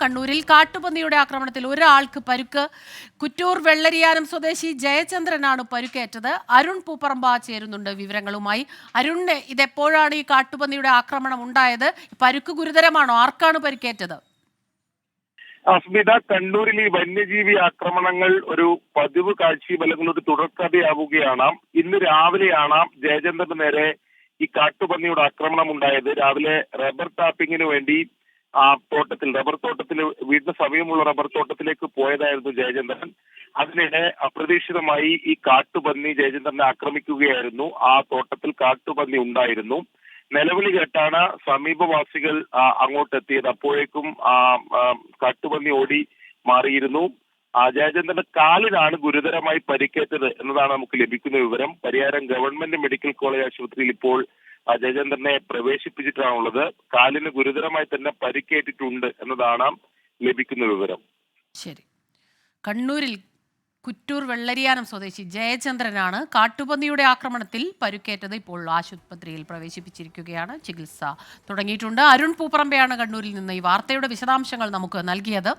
കണ്ണൂരിൽ കാട്ടുപന്നിയുടെ ആക്രമണത്തിൽ ഒരാൾക്ക് പരുക്ക്. കുറ്റൂർ വെള്ളരിയാനം സ്വദേശി ജയചന്ദ്രനാണ് പരുക്കേറ്റത്. അരുൺ പൂപ്പറമ്പ ചേരുന്നുണ്ട് വിവരങ്ങളുമായി. അരുണിന് ഇതെപ്പോഴാണ് ഈ കാട്ടുപന്നിയുടെ ആക്രമണം ഉണ്ടായത്? പരുക്ക് ഗുരുതരമാണോ? ആർക്കാണ് പരുക്കേറ്റത്? അസ്മിത, കണ്ണൂരിൽ ഈ വന്യജീവി ആക്രമണങ്ങൾ ഒരു പതിവ് കാഴ്ചയും അല്ലെങ്കിൽ ഒരു തുടർക്കഥയാവുകയാണ്. ഇന്ന് രാവിലെയാണ് ജയചന്ദ്രന് നേരെ ഈ കാട്ടുപന്നിയുടെ ആക്രമണം ഉണ്ടായത്. രാവിലെ റബ്ബർ ടാപ്പിങ്ങിന് വേണ്ടി റബ്ബർ തോട്ടത്തിൽ വീടിന് സമീപമുള്ള റബ്ബർ തോട്ടത്തിലേക്ക് പോയതായിരുന്നു ജയചന്ദ്രൻ. അതിനിടെ അപ്രതീക്ഷിതമായി ഈ കാട്ടുപന്നി ജയചന്ദ്രനെ ആക്രമിക്കുകയായിരുന്നു. ആ തോട്ടത്തിൽ കാട്ടുപന്നി ഉണ്ടായിരുന്നു. നിലവിളി കേട്ടാണ് സമീപവാസികൾ അങ്ങോട്ടെത്തിയത്. അപ്പോഴേക്കും കാട്ടുപന്നി ഓടി മാറിയിരുന്നു. ജയചന്ദ്രന്റെ കാലിനാണ് ഗുരുതരമായി പരിക്കേറ്റത് എന്നതാണ് നമുക്ക് ലഭിക്കുന്ന വിവരം. പരിയാരം ഗവൺമെന്റ് മെഡിക്കൽ കോളേജ് ആശുപത്രിയിൽ ഇപ്പോൾ ജയചന്ദ്രനെ പ്രവേശിപ്പിച്ചിട്ടാണുള്ളത്. കാലിന് ഗുരുതരമായി തന്നെ പരിക്കേറ്റിട്ടുണ്ട് എന്നതാണ് ലഭിക്കുന്ന വിവരം. ശരി. കണ്ണൂരിൽ കുറ്റൂർ വെള്ളരിയാനം സ്വദേശി ജയചന്ദ്രനാണ് കാട്ടുപന്നിയുടെ ആക്രമണത്തിൽ പരുക്കേറ്റത്. ഇപ്പോൾ ആശുപത്രിയിൽ പ്രവേശിപ്പിച്ചിരിക്കുകയാണ്. ചികിത്സ തുടങ്ങിയിട്ടുണ്ട്. അരുൺ പൂപ്പറമ്പയാണ് കണ്ണൂരിൽ നിന്ന് ഈ വാർത്തയുടെ വിശദാംശങ്ങൾ നമുക്ക് നൽകിയത്.